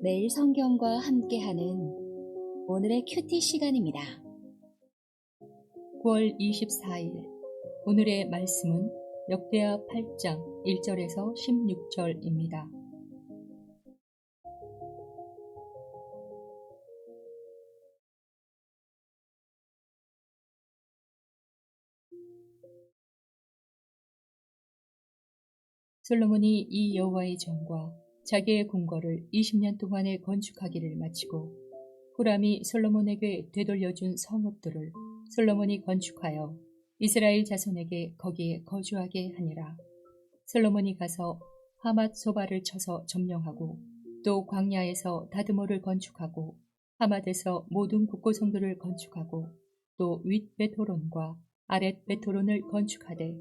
매일 성경과 함께하는 오늘의 큐티 시간입니다. 9월 24일 오늘의 말씀은 역대하 8장 1절에서 16절입니다. 솔로몬이 이 여호와의 전과 자기의 궁궐을 20년 동안에 건축하기를 마치고 후람이 솔로몬에게 되돌려준 성읍들을 솔로몬이 건축하여 이스라엘 자손에게 거기에 거주하게 하니라. 솔로몬이 가서 하맛 소바를 쳐서 점령하고 또 광야에서 다드모를 건축하고 하맛에서 모든 국고성들을 건축하고 또 윗 베토론과 아랫 베토론을 건축하되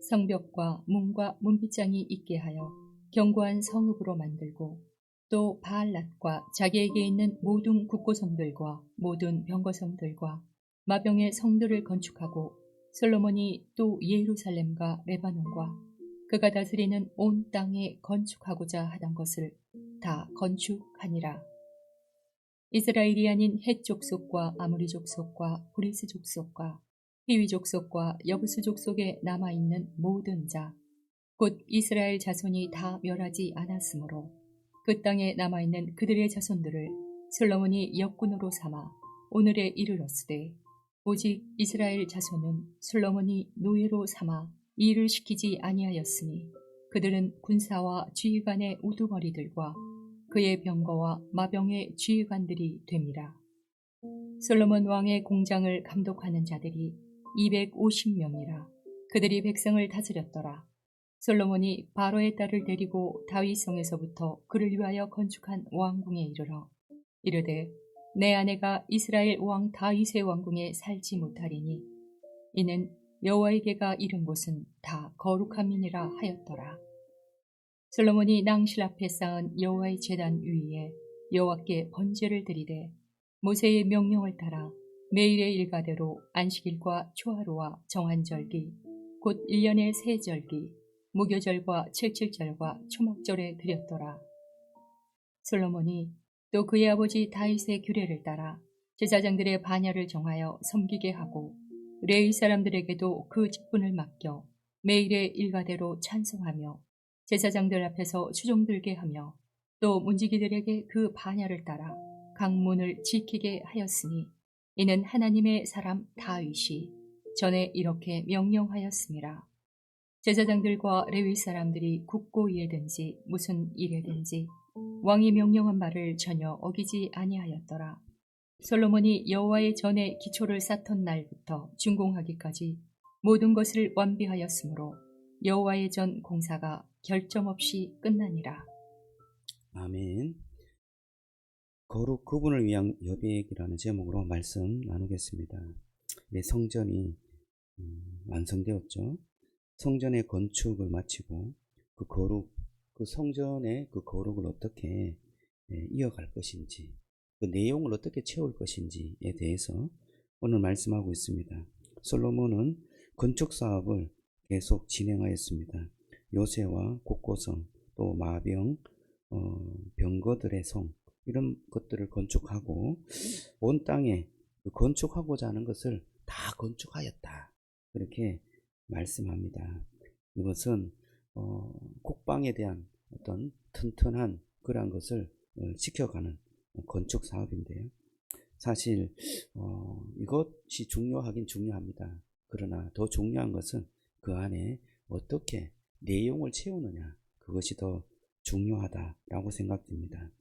성벽과 문과 문빗장이 있게 하여 견고한 성읍으로 만들고 또 바알랏과 자기에게 있는 모든 국고성들과 모든 병거성들과 마병의 성들을 건축하고 솔로몬이 또 예루살렘과 레바논과 그가 다스리는 온 땅에 건축하고자 하던 것을 다 건축하니라. 이스라엘이 아닌 헷 족속과 아무리 족속과 브리스 족속과 히위 족속과 여부스 족속에 남아있는 모든 자 곧 이스라엘 자손이 다 멸하지 않았으므로 그 땅에 남아있는 그들의 자손들을 솔로몬이 역군으로 삼아 오늘에 이르렀으되 오직 이스라엘 자손은 솔로몬이 노예로 삼아 일을 시키지 아니하였으니 그들은 군사와 지휘관의 우두머리들과 그의 병거와 마병의 지휘관들이 됨이라. 솔로몬 왕의 공장을 감독하는 자들이 250명이라. 그들이 백성을 다스렸더라. 솔로몬이 바로의 딸을 데리고 다윗성에서부터 그를 위하여 건축한 왕궁에 이르러 이르되 내 아내가 이스라엘 왕 다윗의 왕궁에 살지 못하리니 이는 여호와에게가 이른 곳은 다 거룩함이니라 하였더라. 솔로몬이 낭실 앞에 쌓은 여호와의 제단 위에 여호와께 번제를 드리되 모세의 명령을 따라 매일의 일과대로 안식일과 초하루와 정한절기 곧 1년의 세 절기 무교절과 칠칠절과 초막절에 드렸더라. 솔로몬이 또 그의 아버지 다윗의 규례를 따라 제사장들의 반야를 정하여 섬기게 하고 레위 사람들에게도 그 직분을 맡겨 매일의 일과대로 찬송하며 제사장들 앞에서 추종 들게 하며 또 문지기들에게 그 반야를 따라 각 문을 지키게 하였으니 이는 하나님의 사람 다윗이 전에 이렇게 명령하였음이라. 제사장들과 레위 사람들이 국고 일든지 무슨 일에든지 왕이 명령한 말을 전혀 어기지 아니하였더라. 솔로몬이 여호와의 전에 기초를 쌓던 날부터 준공하기까지 모든 것을 완비하였으므로 여호와의 전 공사가 결점 없이 끝나니라. 아멘. 거룩 그분을 위한 여백이라는 제목으로 말씀 나누겠습니다. 네, 성전이 완성되었죠. 성전의 건축을 마치고 그 거룩, 그 성전의 그 거룩을 어떻게 이어갈 것인지, 그 내용을 어떻게 채울 것인지에 대해서 오늘 말씀하고 있습니다. 솔로몬은 건축 사업을 계속 진행하였습니다. 요새와 국고성, 또 마병, 병거들의 성, 이런 것들을 건축하고 온 땅에 건축하고자 하는 것을 다 건축하였다. 그렇게 말씀합니다. 이것은 국방에 대한 어떤 튼튼한 그러한 것을 지켜가는 건축 사업인데요. 사실 이것이 중요하긴 중요합니다. 그러나 더 중요한 것은 그 안에 어떻게 내용을 채우느냐, 그것이 더 중요하다라고 생각됩니다.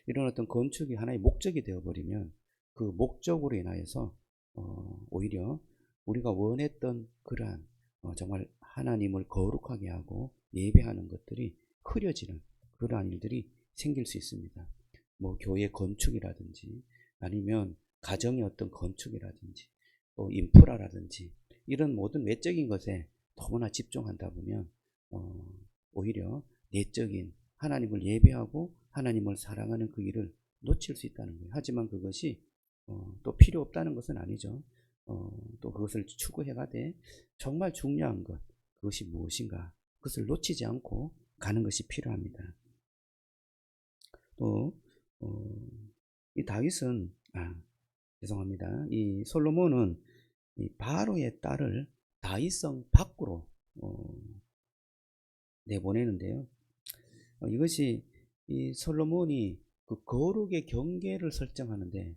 이런 어떤 건축이 하나의 목적이 되어버리면 그 목적으로 인하여서 오히려 우리가 원했던 그러한 정말 하나님을 거룩하게 하고 예배하는 것들이 흐려지는 그러한 일들이 생길 수 있습니다. 뭐 교회 건축이라든지 아니면 가정의 어떤 건축이라든지 또 인프라라든지 이런 모든 외적인 것에 너무나 집중한다 보면 오히려 내적인 하나님을 예배하고 하나님을 사랑하는 그 일을 놓칠 수 있다는 거예요. 하지만 그것이 또 필요 없다는 것은 아니죠. 또 그것을 추구해가되 정말 중요한 것, 그것이 무엇인가, 그것을 놓치지 않고 가는 것이 필요합니다. 또 이 다윗은 죄송합니다. 이 솔로몬은 이 바로의 딸을 다윗성 밖으로 내보내는데요. 이것이 이 솔로몬이 그 거룩의 경계를 설정하는데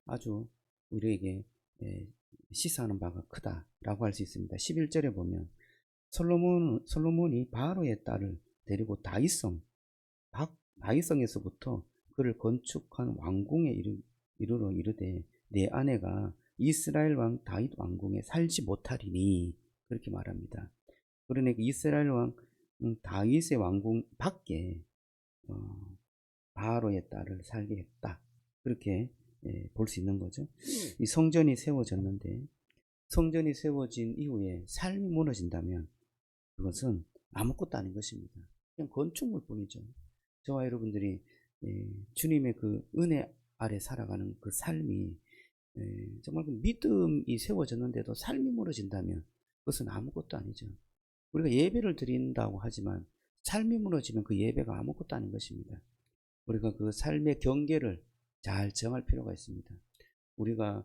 아주 우리에게 시사하는 바가 크다라고 할 수 있습니다. 11절에 보면 솔로몬이 바로의 딸을 데리고 다윗성에서부터 그를 건축한 왕궁에 이르러 이르되 내 아내가 이스라엘 왕 다윗 왕궁에 살지 못하리니 그렇게 말합니다. 그러니까 이스라엘 왕 다윗의 왕궁 밖에 바로의 딸을 살게 했다. 그렇게 볼 수 있는 거죠. 이 성전이 세워졌는데 성전이 세워진 이후에 삶이 무너진다면 그것은 아무것도 아닌 것입니다. 그냥 건축물 뿐이죠. 저와 여러분들이 주님의 그 은혜 아래 살아가는 그 삶이 정말 그 믿음이 세워졌는데도 삶이 무너진다면 그것은 아무것도 아니죠. 우리가 예배를 드린다고 하지만 삶이 무너지면 그 예배가 아무것도 아닌 것입니다. 우리가 그 삶의 경계를 잘 정할 필요가 있습니다. 우리가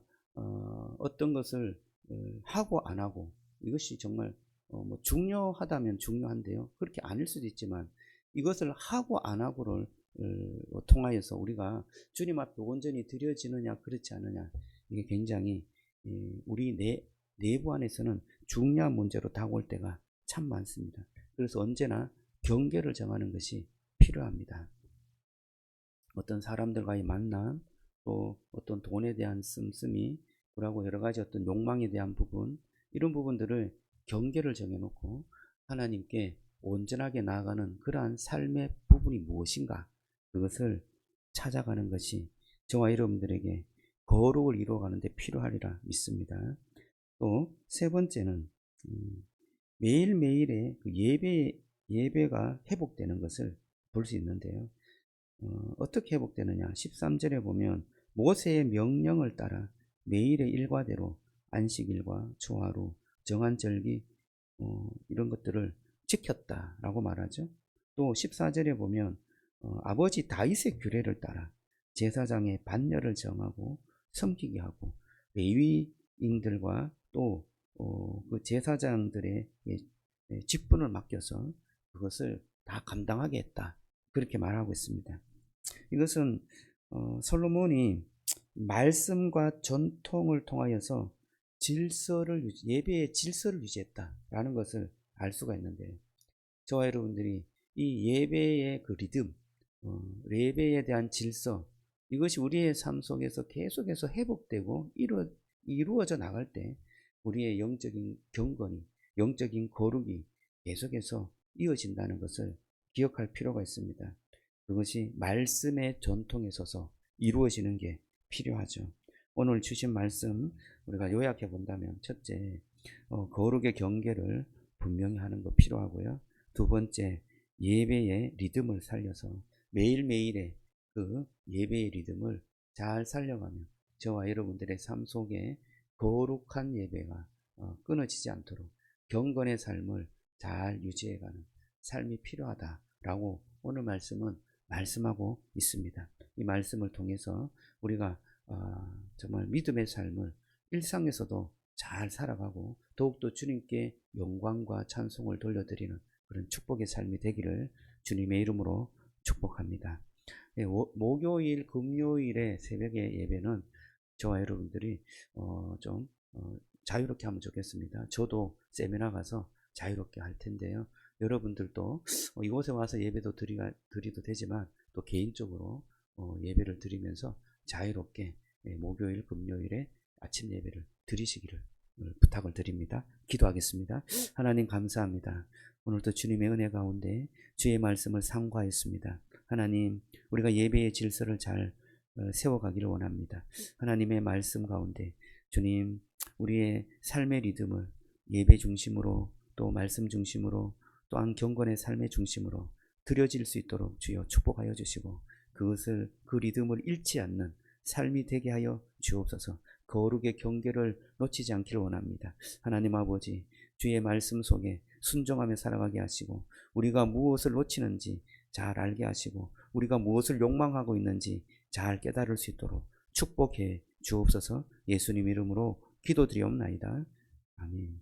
어떤 것을 하고 안 하고 이것이 정말 뭐 중요하다면 중요한데요. 그렇게 아닐 수도 있지만 이것을 하고 안 하고를 통하여서 우리가 주님 앞에 온전히 드려지느냐 그렇지 않느냐 이게 굉장히 우리 내부 안에서는 중요한 문제로 다가올 때가 참 많습니다. 그래서 언제나 경계를 정하는 것이 필요합니다. 어떤 사람들과의 만남, 또 어떤 돈에 대한 씀씀이, 그리고 여러 가지 어떤 욕망에 대한 부분, 이런 부분들을 경계를 정해놓고 하나님께 온전하게 나아가는 그러한 삶의 부분이 무엇인가, 그것을 찾아가는 것이 저와 여러분들에게 거룩을 이루어가는 데 필요하리라 믿습니다. 또 세 번째는 매일매일의 그 예배가 회복되는 것을 볼 수 있는데요. 어떻게 회복되느냐? 13절에 보면 모세의 명령을 따라 매일의 일과대로 안식일과 초하루, 정한 절기 이런 것들을 지켰다라고 말하죠. 또 14절에 보면 아버지 다윗의 규례를 따라 제사장의 반열을 정하고 섬기게 하고 레위인들과 또 그 제사장들의 직분을 맡겨서 그것을 다 감당하게 했다. 그렇게 말하고 있습니다. 이것은 솔로몬이 말씀과 전통을 통하여서 예배의 질서를 유지했다라는 것을 알 수가 있는데요. 저와 여러분들이 이 예배의 그 리듬, 예배에 대한 질서, 이것이 우리의 삶 속에서 계속해서 회복되고 이루어져 나갈 때 우리의 영적인 경건이, 영적인 거룩이 계속해서 이어진다는 것을 기억할 필요가 있습니다. 그것이 말씀의 전통에 서서 이루어지는 게 필요하죠. 오늘 주신 말씀 우리가 요약해 본다면, 첫째, 거룩의 경계를 분명히 하는 거 필요하고요. 두 번째, 예배의 리듬을 살려서 매일매일의 그 예배의 리듬을 잘 살려가며 저와 여러분들의 삶 속에 거룩한 예배가 끊어지지 않도록 경건의 삶을 잘 유지해가는 삶이 필요하다라고 오늘 말씀은 말씀하고 있습니다. 이 말씀을 통해서 우리가 정말 믿음의 삶을 일상에서도 잘 살아가고 더욱더 주님께 영광과 찬송을 돌려드리는 그런 축복의 삶이 되기를 주님의 이름으로 축복합니다. 목요일, 금요일의 새벽의 예배는 저와 여러분들이 좀 자유롭게 하면 좋겠습니다. 저도 세미나 가서 자유롭게 할 텐데요. 여러분들도 이곳에 와서 예배도 드리도 되지만 또 개인적으로 예배를 드리면서 자유롭게 목요일, 금요일에 아침 예배를 드리시기를 부탁을 드립니다. 기도하겠습니다. 하나님 감사합니다. 오늘도 주님의 은혜 가운데 주의 말씀을 상고하였습니다. 하나님, 우리가 예배의 질서를 잘 세워가기를 원합니다. 하나님의 말씀 가운데 주님, 우리의 삶의 리듬을 예배 중심으로 또 말씀 중심으로 또한 경건의 삶의 중심으로 드려질 수 있도록 주여 축복하여 주시고 그것을 그 리듬을 잃지 않는 삶이 되게 하여 주옵소서. 거룩의 경계를 놓치지 않기를 원합니다. 하나님 아버지, 주의 말씀 속에 순종하며 살아가게 하시고 우리가 무엇을 놓치는지 잘 알게 하시고 우리가 무엇을 욕망하고 있는지 잘 깨달을 수 있도록 축복해 주옵소서. 예수님 이름으로 기도드리옵나이다. 아멘.